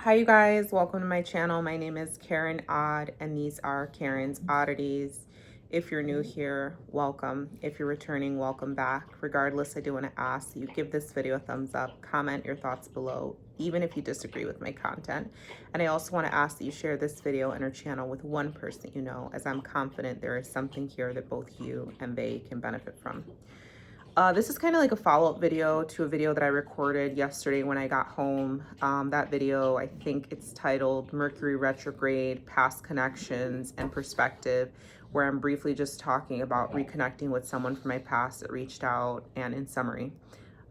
Hi, you guys. Welcome to my channel. My name is Karen Odd, and these are Karen's Oddities. If you're new here, welcome. If you're returning, welcome back. Regardless, I do want to ask that you give this video a thumbs up, comment your thoughts below, even if you disagree with my content. And I also want to ask that you share this video and our channel with one person that you know, as I'm confident there is something here that both you and they can benefit from. This is kind of like a follow-up video to a video that I recorded yesterday when I got home. That video, I think it's titled Mercury Retrograde, Past Connections and Perspective, where I'm briefly just talking about reconnecting with someone from my past that reached out. And in summary,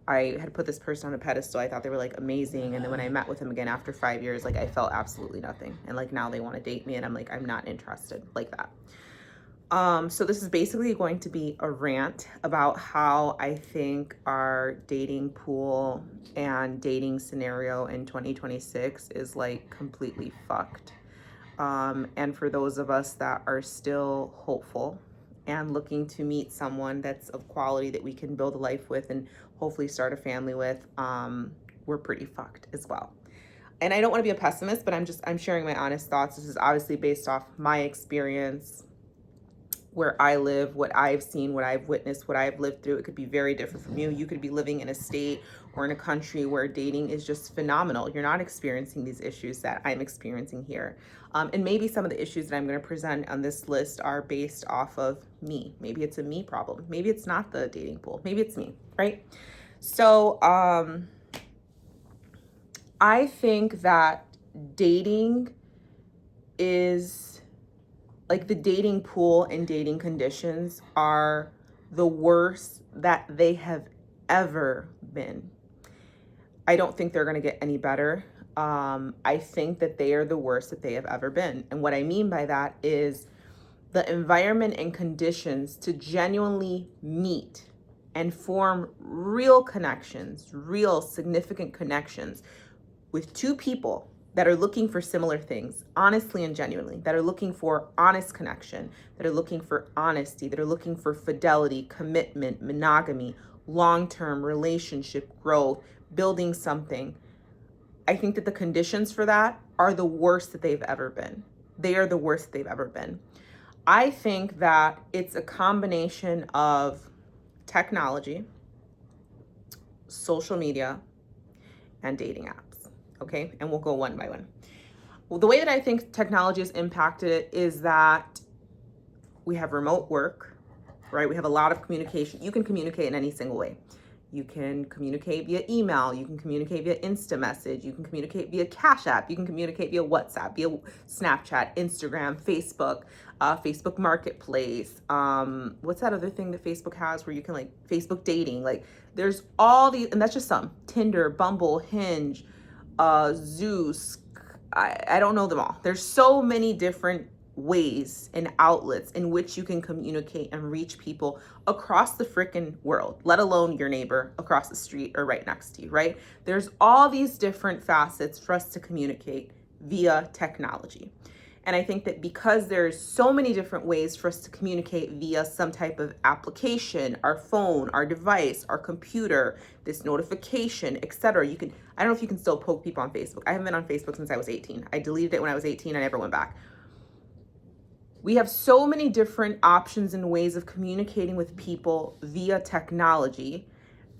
I had put this person on a pedestal. I thought they were like amazing. And then when I met with them again after 5 years, like I felt absolutely nothing. And like now they want to date me and I'm like, I'm not interested, like that. So this is basically going to be a rant about how I think our dating pool and dating scenario in 2026 is like completely fucked. And for those of us that are still hopeful and looking to meet someone that's of quality that we can build a life with and hopefully start a family with, we're pretty fucked as well. And I don't want to be a pessimist, but I'm sharing my honest thoughts. This is obviously based off my experience, where I live, what I've seen, what I've witnessed, what I've lived through. It could be very different from you. You could be living in a state or in a country where dating is just phenomenal. You're not experiencing these issues that I'm experiencing here. And maybe some of the issues that I'm going to present on this list are based off of me. Maybe it's a me problem. Maybe it's not the dating pool. Maybe it's me, right? So I think that dating is like the dating pool and dating conditions are the worst that they have ever been. I don't think they're going to get any better. I think that they are the worst that they have ever been. And what I mean by that is the environment and conditions to genuinely meet and form real connections, real significant connections with two people that are looking for similar things, honestly and genuinely, that are looking for honest connection, that are looking for honesty, that are looking for fidelity, commitment, monogamy, long-term relationship growth, building something. I think that the conditions for that are the worst that they've ever been. They are the worst they've ever been. I think that it's a combination of technology, social media, and dating apps. Okay, and we'll go one by one. Well, the way that I think technology has impacted it is that we have remote work, right? We have a lot of communication. You can communicate in any single way. You can communicate via email. You can communicate via Insta message. You can communicate via Cash App. You can communicate via WhatsApp, via Snapchat, Instagram, Facebook, Facebook Marketplace. What's that other thing that Facebook has where you can like Facebook dating? Like there's all these, and that's just some. Tinder, Bumble, Hinge, Zeus. I don't know them all. There's so many different ways and outlets in which you can communicate and reach people across the freaking world, let alone your neighbor across the street or right next to you, right? There's all these different facets for us to communicate via technology. And I think that because there's so many different ways for us to communicate via some type of application, our phone, our device, our computer, this notification, etc. You can, I don't know if you can still poke people on Facebook. I haven't been on Facebook since I was 18. I deleted it when I was 18. I never went back. We have so many different options and ways of communicating with people via technology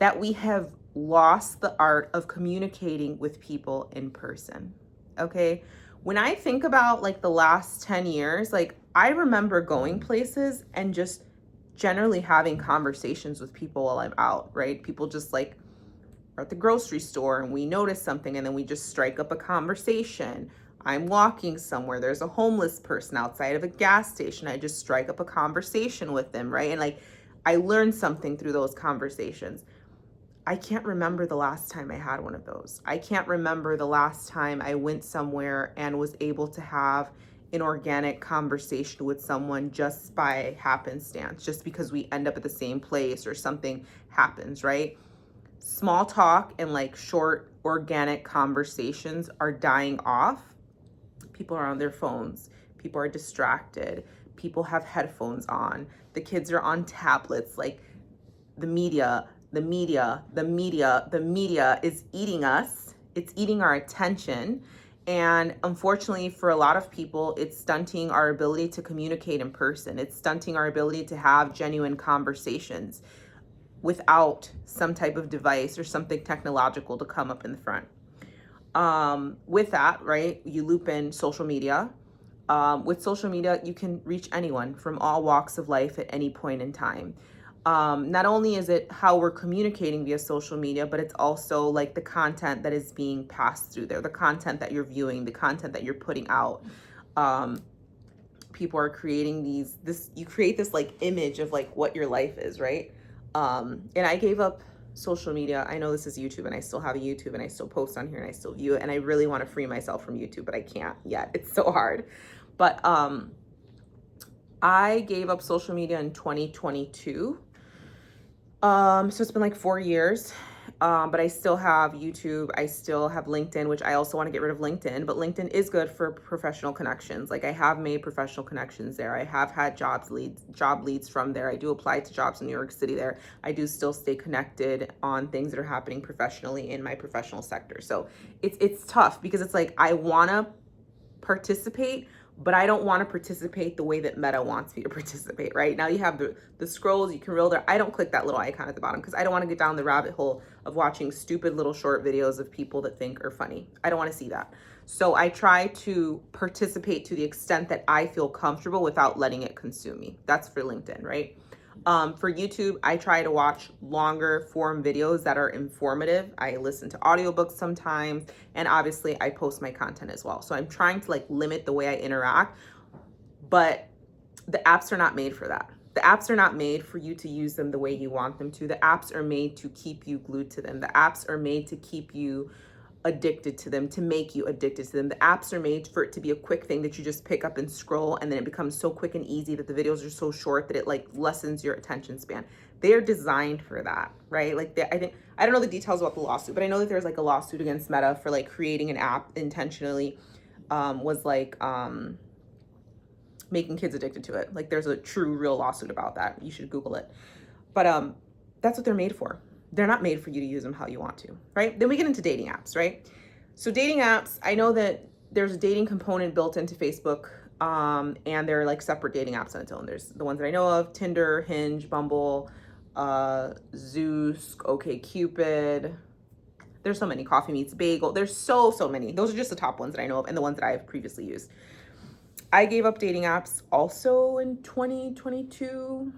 that we have lost the art of communicating with people in person. Okay? When I think about like the last 10 years, like I remember going places and just generally having conversations with people while I'm out, right? People just like are at the grocery store and we notice something and then we just strike up a conversation. I'm walking somewhere, there's a homeless person outside of a gas station. I just strike up a conversation with them, right? And like I learned something through those conversations. I can't remember the last time I had one of those. I can't remember the last time I went somewhere and was able to have an organic conversation with someone just by happenstance, just because we end up at the same place or something happens, right? Small talk and like short organic conversations are dying off. People are on their phones. People are distracted. People have headphones on. The kids are on tablets. Like the media is eating us. It's eating our attention. And unfortunately, for a lot of people, it's stunting our ability to communicate in person. It's stunting our ability to have genuine conversations without some type of device or something technological to come up in the front. With that, right, you loop in social media. With social media, you can reach anyone from all walks of life at any point in time. Not only is it how we're communicating via social media, but it's also like the content that is being passed through there, the content that you're viewing, the content that you're putting out. People are creating you create this like image of like what your life is, right? And I gave up social media. I know this is YouTube and I still have a YouTube and I still post on here and I still view it. And I really want to free myself from YouTube, but I can't yet. It's so hard. But I gave up social media in 2022. So it's been like 4 years. But I still have YouTube. I still have LinkedIn, which I also want to get rid of LinkedIn, but LinkedIn is good for professional connections. Like I have made professional connections there. I have had job leads from there. I do apply to jobs in New York City there. I do still stay connected on things that are happening professionally in my professional sector. So it's tough because it's like, I want to participate, but I don't want to participate the way that Meta wants me to participate, right? Now you have the scrolls, you can reel there. I don't click that little icon at the bottom because I don't want to get down the rabbit hole of watching stupid little short videos of people that think are funny. I don't want to see that. So I try to participate to the extent that I feel comfortable without letting it consume me. That's for LinkedIn, right? For YouTube, I try to watch longer form videos that are informative. I listen to audiobooks sometimes, and obviously I post my content as well. So I'm trying to like limit the way I interact, but the apps are not made for that. The apps are not made for you to use them the way you want them to. The apps are made to keep you glued to them. The apps are made to keep you addicted to them, to make you addicted to them. The apps are made for it to be a quick thing that you just pick up and scroll, and then it becomes so quick and easy that the videos are so short that it like lessens your attention span. They are designed for that, right? Like I don't know the details about the lawsuit, but I know that there's like a lawsuit against Meta for like creating an app intentionally, was like making kids addicted to it. Like there's a true real lawsuit about that. You should Google it. But that's what they're made for. They're not made for you to use them how you want to, right? Then we get into dating apps, right? So dating apps, I know that there's a dating component built into Facebook, and they're like separate dating apps on its own. There's the ones that I know of: Tinder, Hinge, Bumble, Zeus, OkCupid. There's so many. Coffee Meets Bagel. There's so many. Those are just the top ones that I know of and the ones that I have previously used. I gave up dating apps also in 2022.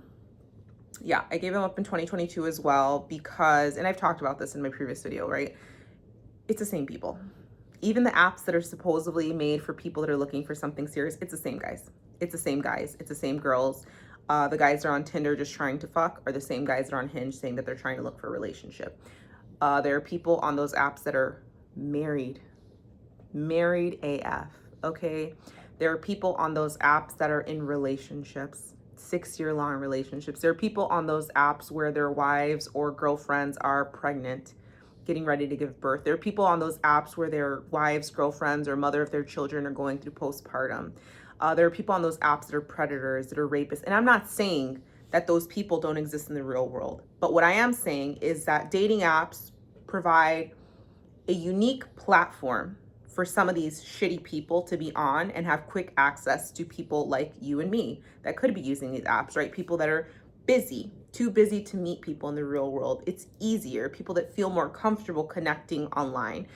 Yeah, I gave them up in 2022 as well because, and I've talked about this in my previous video, right? It's the same people. Even the apps that are supposedly made for people that are looking for something serious, it's the same guys. It's the same guys. It's the same girls. The guys that are on Tinder just trying to fuck are the same guys that are on Hinge saying that they're trying to look for a relationship. There are people on those apps that are married AF, okay? There are people on those apps that are in relationships, 6-year-long relationships. There are people on those apps where their wives or girlfriends are pregnant, getting ready to give birth. There are people on those apps where their wives, girlfriends, or mother of their children are going through postpartum. There are people on those apps that are predators, that are rapists. And I'm not saying that those people don't exist in the real world. But what I am saying is that dating apps provide a unique platform for some of these shitty people to be on and have quick access to people like you and me that could be using these apps, right? People that are busy, too busy to meet people in the real world. It's easier. People that feel more comfortable connecting online.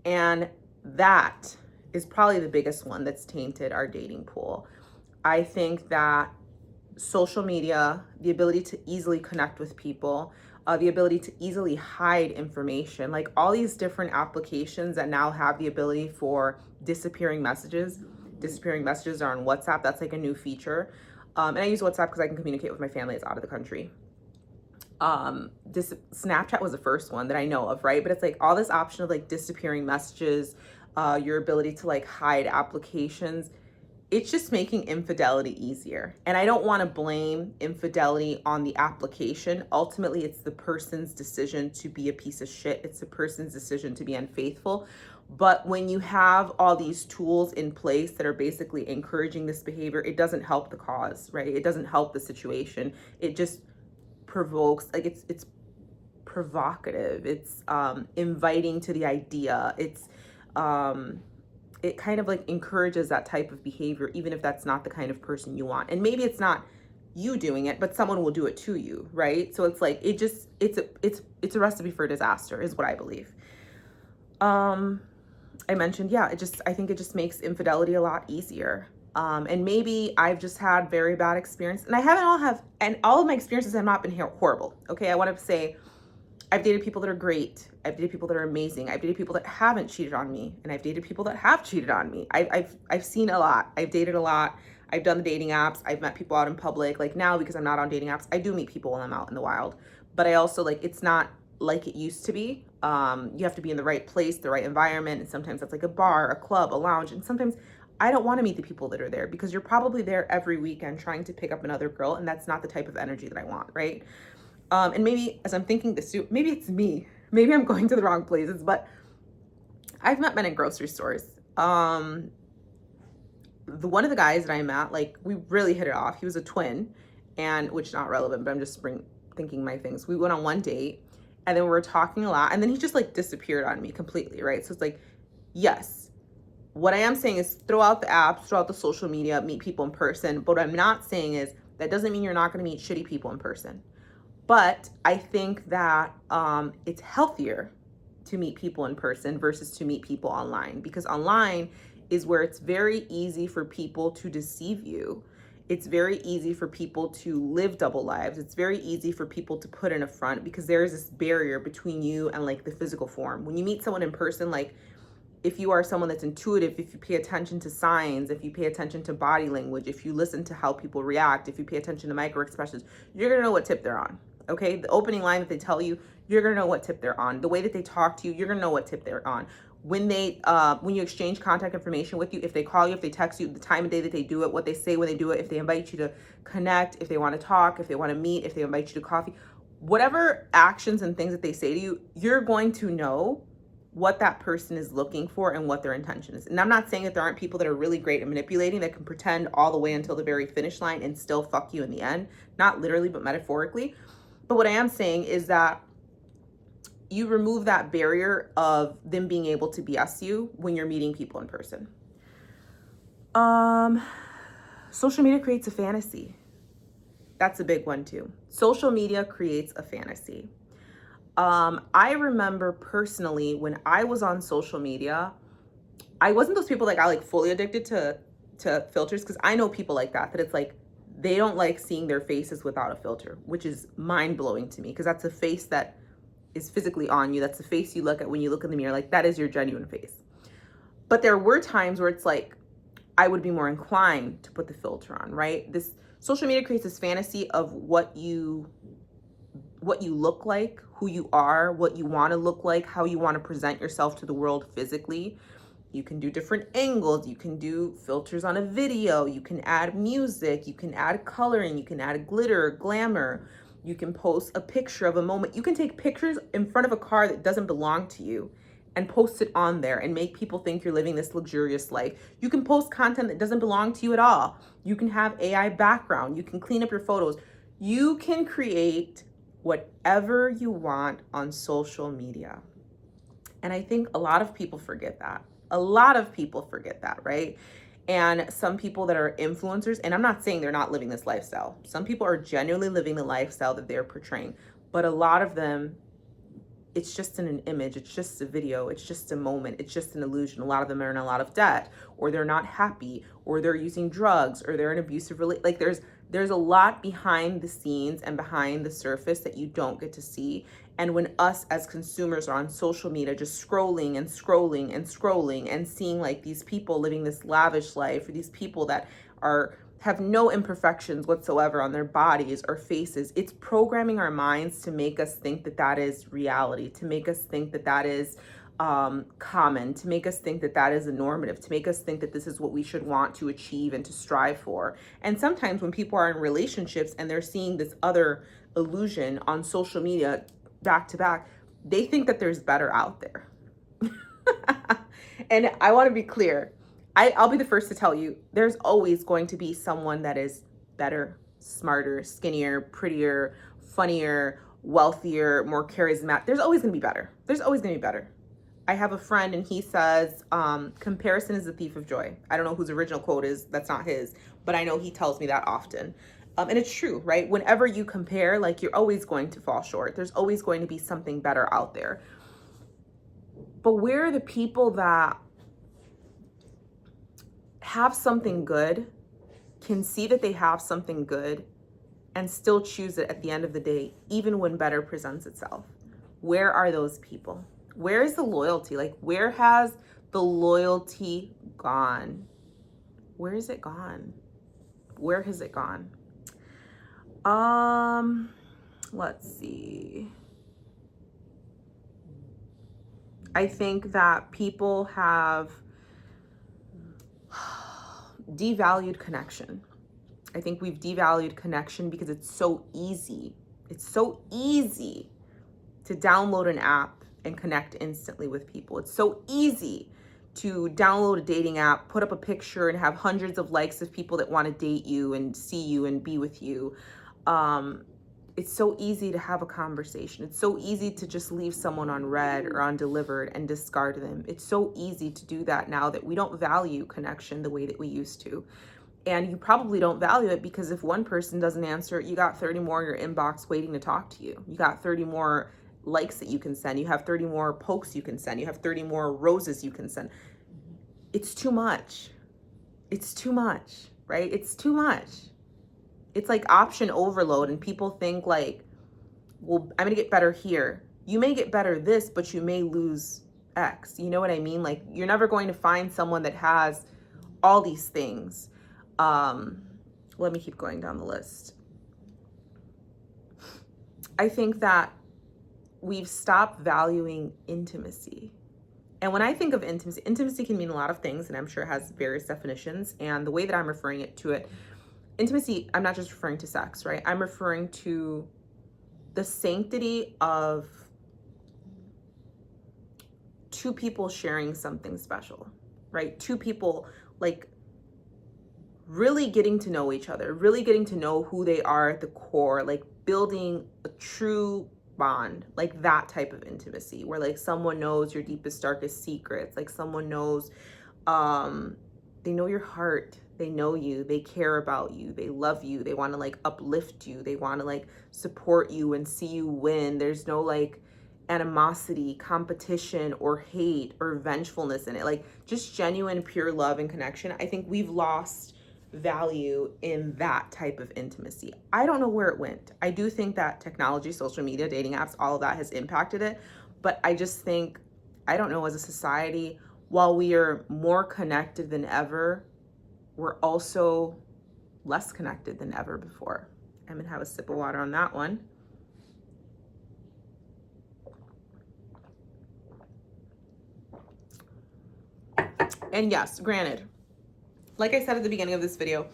And that is probably the biggest one that's tainted our dating pool. I think that social media, the ability to easily connect with people, the ability to easily hide information, like all these different applications that now have the ability for disappearing messages. Disappearing messages are on WhatsApp. That's like a new feature. And I use WhatsApp because I can communicate with my family that's out of the country. Snapchat was the first one that I know of, right? But it's like all this option of like disappearing messages, your ability to like hide applications. It's just making infidelity easier. And I don't want to blame infidelity on the application. Ultimately, it's the person's decision to be a piece of shit. It's the person's decision to be unfaithful. But when you have all these tools in place that are basically encouraging this behavior, it doesn't help the cause, right? It doesn't help the situation. It just provokes, like it's provocative. It's inviting to the idea. It's it kind of like encourages that type of behavior, even if that's not the kind of person you want. And maybe it's not you doing it, but someone will do it to you, right? So it's like, it's a recipe for disaster is what I believe. I mentioned, yeah, I think it just makes infidelity a lot easier. And maybe I've just had very bad experience, and all of my experiences have not been horrible. Okay. I want to say I've dated people that are great. I've dated people that are amazing. I've dated people that haven't cheated on me, and I've dated people that have cheated on me. I've seen a lot. I've dated a lot. I've done the dating apps. I've met people out in public. Like now, because I'm not on dating apps, I do meet people when I'm out in the wild. But I also like, it's not like it used to be. You have to be in the right place, the right environment. And sometimes that's like a bar, a club, a lounge. And sometimes I don't want to meet the people that are there, because you're probably there every weekend trying to pick up another girl. And that's not the type of energy that I want, right? And maybe as I'm thinking this too, maybe it's me. Maybe I'm going to the wrong places, but I've met men in grocery stores. One of the guys that I met, like, we really hit it off. He was a twin, and which is not relevant, but I'm just thinking my things. We went on one date, and then we were talking a lot, and then he just like disappeared on me completely, right? So it's like, yes, what I am saying is throw out the apps, throw out the social media, meet people in person. But what I'm not saying is that doesn't mean you're not going to meet shitty people in person. But I think that it's healthier to meet people in person versus to meet people online, because online is where it's very easy for people to deceive you. It's very easy for people to live double lives. It's very easy for people to put in a front, because there is this barrier between you and like the physical form. When you meet someone in person, like if you are someone that's intuitive, if you pay attention to signs, if you pay attention to body language, if you listen to how people react, if you pay attention to micro expressions, you're gonna know what tip they're on. Okay, the opening line that they tell you, you're gonna know what tip they're on. The way that they talk to you, you're gonna know what tip they're on. When you exchange contact information with you, if they call you, if they text you, the time of day that they do it, what they say when they do it, if they invite you to connect, if they want to talk, if they want to meet, if they invite you to coffee, whatever actions and things that they say to you, you're going to know what that person is looking for and what their intention is. And I'm not saying that there aren't people that are really great at manipulating, that can pretend all the way until the very finish line and still fuck you in the end. Not literally, but metaphorically. But what I am saying is that you remove that barrier of them being able to BS you when you're meeting people in person. Social media creates a fantasy. That's a big one too. Social media creates a fantasy. I remember personally when I was on social media, I wasn't those people like I like fully addicted to filters, because I know people like that it's like they don't like seeing their faces without a filter, which is mind-blowing to me, because that's a face that is physically on you. That's the face you look at when you look in the mirror. Like, that is your genuine face. But there were times where it's like I would be more inclined to put the filter on, right? This social media creates this fantasy of what you look like, who you are, what you want to look like, how you want to present yourself to the world physically. You can do different angles. You can do filters on a video. You can add music. You can add coloring. You can add glitter, glamour. You can post a picture of a moment. You can take pictures in front of a car that doesn't belong to you and post it on there and make people think you're living this luxurious life. You can post content that doesn't belong to you at all. You can have AI background. You can clean up your photos. You can create whatever you want on social media. And I think a lot of people forget that. A lot of people forget that, right? And some people that are influencers, and I'm not saying they're not living this lifestyle. Some people are genuinely living the lifestyle that they're portraying. But a lot of them, it's just in an image. It's just a video. It's just a moment. It's just an illusion. A lot of them are in a lot of debt, or they're not happy, or they're using drugs, or they're in abusive relationship. Like there's a lot behind the scenes and behind the surface that you don't get to see. And when us as consumers are on social media just scrolling and scrolling and scrolling and seeing like these people living this lavish life, or these people that have no imperfections whatsoever on their bodies or faces, it's programming our minds to make us think that that is reality, to make us think that that is common, to make us think that that is a normative, to make us think that this is what we should want to achieve and to strive for. And sometimes when people are in relationships and they're seeing this other illusion on social media back to back, they think that there's better out there. And I want to be clear. I'll be the first to tell you, there's always going to be someone that is better, smarter, skinnier, prettier, funnier, wealthier, more charismatic. There's always going to be better. There's always going to be better. I have a friend and he says, comparison is the thief of joy. I don't know whose original quote is, that's not his, but I know he tells me that often. And it's true, right? Whenever you compare, like, you're always going to fall short. There's always going to be something better out there. But where are the people that have something good, can see that they have something good, and still choose it at the end of the day, even when better presents itself? Where are those people? Where is the loyalty? Like, where has the loyalty gone? Where is it gone? Where has it gone? Let's see. I think that people have devalued connection. I think we've devalued connection because it's so easy. It's so easy to download an app and connect instantly with people. It's so easy to download a dating app, put up a picture, and have hundreds of likes of people that want to date you and see you and be with you. It's so easy to have a conversation. It's so easy to just leave someone on read or undelivered and discard them. It's so easy to do that now that we don't value connection the way that we used to. And you probably don't value it because if one person doesn't answer, you got 30 more in your inbox waiting to talk to you. You got 30 more likes that you can send. You have 30 more pokes you can send. You have 30 more roses you can send. It's too much. It's too much, right? It's too much. It's like option overload, and people think like, well, I'm gonna get better here. You may get better this, but you may lose X. You know what I mean? Like, you're never going to find someone that has all these things. Let me keep going down the list. I think that we've stopped valuing intimacy. And when I think of intimacy, intimacy can mean a lot of things, and I'm sure it has various definitions. And the way that I'm referring to it, intimacy, I'm not just referring to sex, right? I'm referring to the sanctity of two people sharing something special, right? Two people like really getting to know each other, really getting to know who they are at the core, like building a true bond, like that type of intimacy where like someone knows your deepest, darkest secrets, like someone knows, they know your heart, they know you, they care about you, they love you, they want to like uplift you, they want to like support you and see you win. There's no like animosity, competition, or hate or vengefulness in it, like just genuine, pure love and connection. I think we've lost value in that type of intimacy. I don't know where it went. I do think that technology, social media, dating apps, all of that has impacted it. But I just think, I don't know, as a society, while we are more connected than ever, we're also less connected than ever before. I'm gonna have a sip of water on that one. And yes, granted, like I said at the beginning of this video,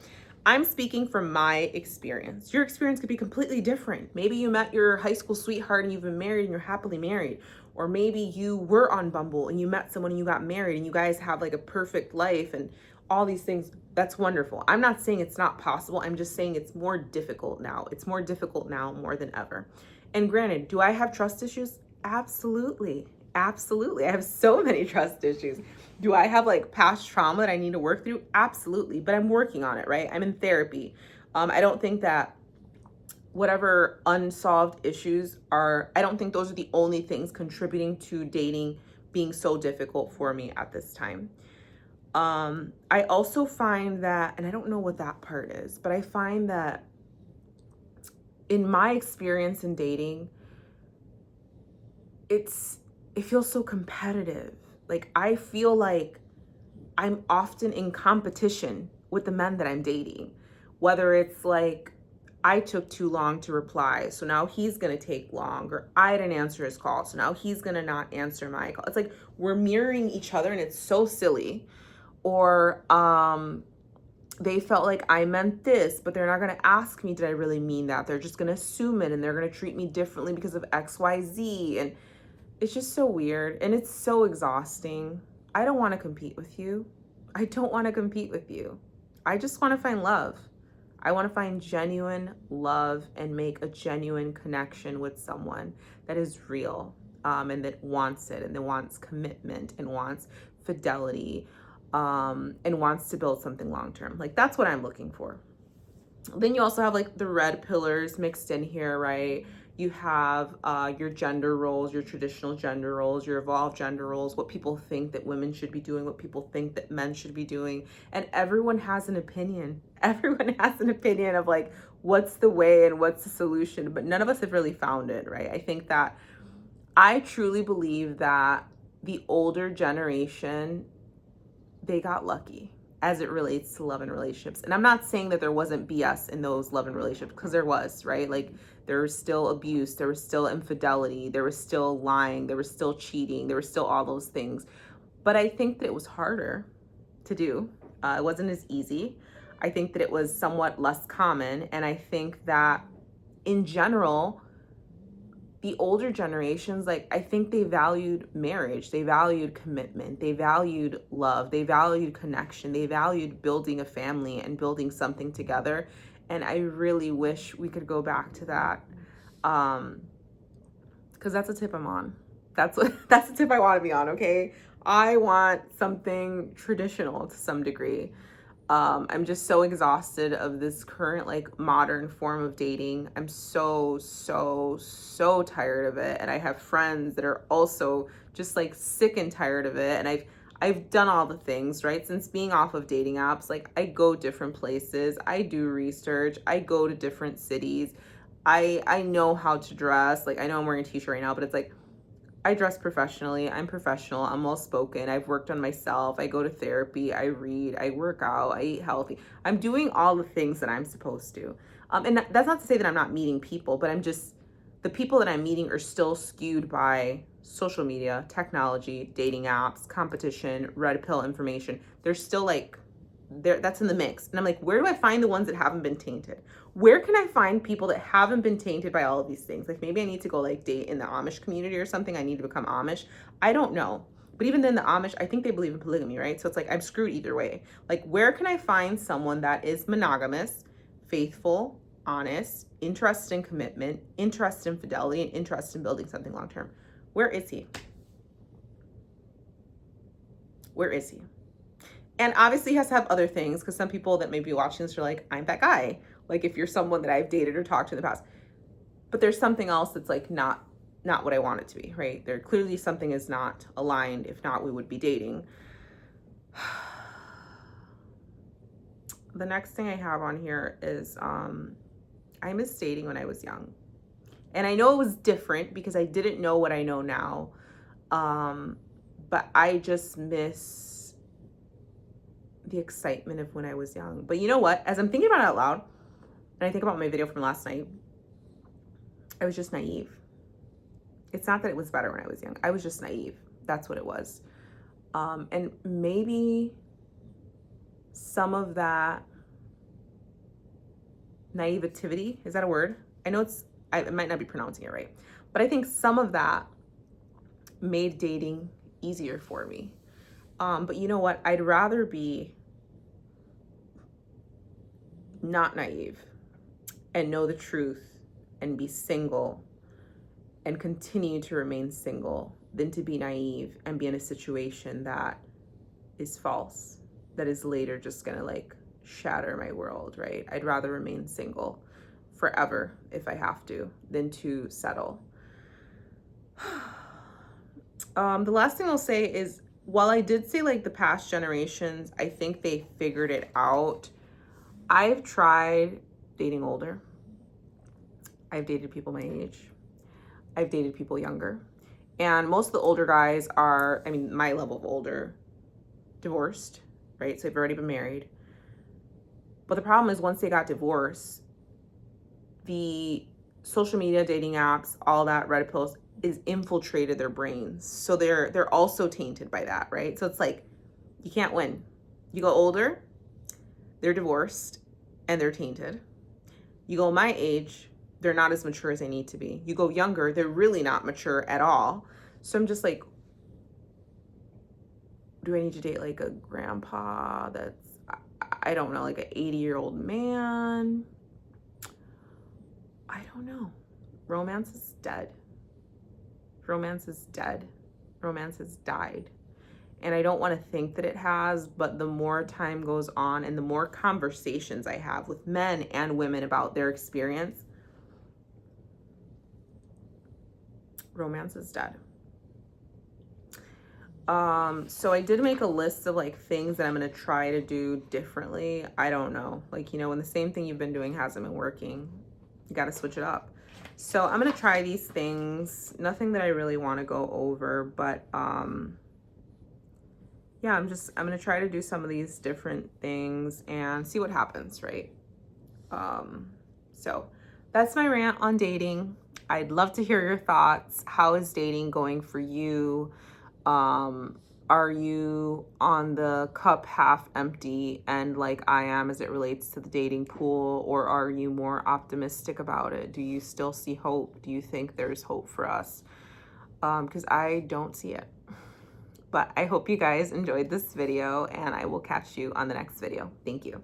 I'm speaking from my experience. Your experience could be completely different. Maybe you met your high school sweetheart and you've been married and you're happily married. Or maybe you were on Bumble and you met someone and you got married and you guys have like a perfect life and all these things. That's wonderful. I'm not saying it's not possible. I'm just saying it's more difficult now. It's more difficult now more than ever. And granted, do I have trust issues? Absolutely. Absolutely. I have so many trust issues. Do I have like past trauma that I need to work through? Absolutely. But I'm working on it, right? I'm in therapy. I don't think that whatever unsolved issues are, I don't think those are the only things contributing to dating being so difficult for me at this time. I also find that, and I don't know what that part is, but I find that in my experience in dating, it feels so competitive. Like, I feel like I'm often in competition with the men that I'm dating, whether it's like, I took too long to reply, so now he's gonna take long, or I didn't answer his call, so now he's gonna not answer my call. It's like we're mirroring each other and it's so silly. Or they felt like I meant this, but they're not gonna ask me, did I really mean that? They're just gonna assume it and they're gonna treat me differently because of XYZ. And it's just so weird and it's so exhausting. I don't wanna compete with you. I don't wanna compete with you. I just wanna find love. I want to find genuine love and make a genuine connection with someone that is real. and that wants it, and that wants commitment, and wants fidelity, and wants to build something long term. Like, that's what I'm looking for. Then you also have like the red pillars mixed in here, right? You have your gender roles, your traditional gender roles, your evolved gender roles, what people think that women should be doing, what people think that men should be doing. And everyone has an opinion. Everyone has an opinion of like what's the way and what's the solution, but none of us have really found it, right? I think that I truly believe that the older generation, they got lucky as it relates to love and relationships. And I'm not saying that there wasn't BS in those love and relationships, because there was, right? Like, there was still abuse, there was still infidelity, there was still lying, there was still cheating, there was still all those things. But I think that it was harder to do. It wasn't as easy. I think that it was somewhat less common. And I think that in general, the older generations, like, I think they valued marriage, they valued commitment, they valued love, they valued connection, they valued building a family and building something together. And I really wish we could go back to that, because that's a tip I'm on. That's the tip I want to be on. Okay, I want something traditional to some degree. I'm just so exhausted of this current like modern form of dating. I'm so tired of it. And I have friends that are also just like sick and tired of it. And I've done all the things, right? Since being off of dating apps, like, I go different places, I do research, I go to different cities. I know how to dress. Like, I know I'm wearing a t-shirt right now, but it's like, I dress professionally. I'm professional. I'm well spoken. I've worked on myself. I go to therapy. I read. I work out. I eat healthy. I'm doing all the things that I'm supposed to. And that's not to say that I'm not meeting people, but the people that I'm meeting are still skewed by social media, technology, dating apps, competition, red pill information. They're still like, that's in the mix. And I'm like, where do I find the ones that haven't been tainted? Where can I find people that haven't been tainted by all of these things? Like, maybe I need to go like date in the Amish community or something. I need to become Amish. I don't know. But even then, the Amish, I think they believe in polygamy, right? So it's like, I'm screwed either way. Like, where can I find someone that is monogamous, faithful, honest, interested in commitment, interested in fidelity, and interested in building something long term? Where is he? Where is he? And obviously he has to have other things, because some people that may be watching this are like, I'm that guy. Like, if you're someone that I've dated or talked to in the past. But there's something else that's like not what I want it to be, right? There clearly something is not aligned. If not, we would be dating. The next thing I have on here is I miss dating when I was young. And I know it was different because I didn't know what I know now. But I just miss the excitement of when I was young. But you know what? As I'm thinking about it out loud, and I think about my video from last night, I was just naive. It's not that it was better when I was young. I was just naive. That's what it was. And maybe some of that naivety, is that a word? I know I might not be pronouncing it right, but I think some of that made dating easier for me. But you know what? I'd rather be not naive and know the truth and be single and continue to remain single than to be naive and be in a situation that is false, that is later just gonna like shatter my world, right? I'd rather remain single forever if I have to than to settle. The last thing I'll say is, while I did say like the past generations, I think they figured it out. I've tried dating older. I've dated people my age. I've dated people younger. And most of the older guys are, I mean, my level of older, divorced, right? So they've already been married. But the problem is, once they got divorced, the social media, dating apps, all that red pills is infiltrated their brains. So they're also tainted by that, right? So it's like, you can't win. You go older, they're divorced and they're tainted. You go my age, they're not as mature as they need to be. You go younger, they're really not mature at all. So I'm just like, do I need to date like a grandpa that's, I don't know, like an 80-year-old man? I don't know. Romance is dead Romance is dead. Romance has died. And I don't want to think that it has, but the more time goes on and the more conversations I have with men and women about their experience, romance is dead. So I did make a list of like things that I'm going to try to do differently. I don't know. Like, you know, when the same thing you've been doing hasn't been working, you got to switch it up. So I'm going to try these things. Nothing that I really want to go over, but, yeah, I'm going to try to do some of these different things and see what happens, right? So that's my rant on dating. I'd love to hear your thoughts. How is dating going for you? Are you on the cup half empty and like I am as it relates to the dating pool, or are you more optimistic about it? Do you still see hope? Do you think there's hope for us? Because I don't see it. But I hope you guys enjoyed this video, and I will catch you on the next video. Thank you.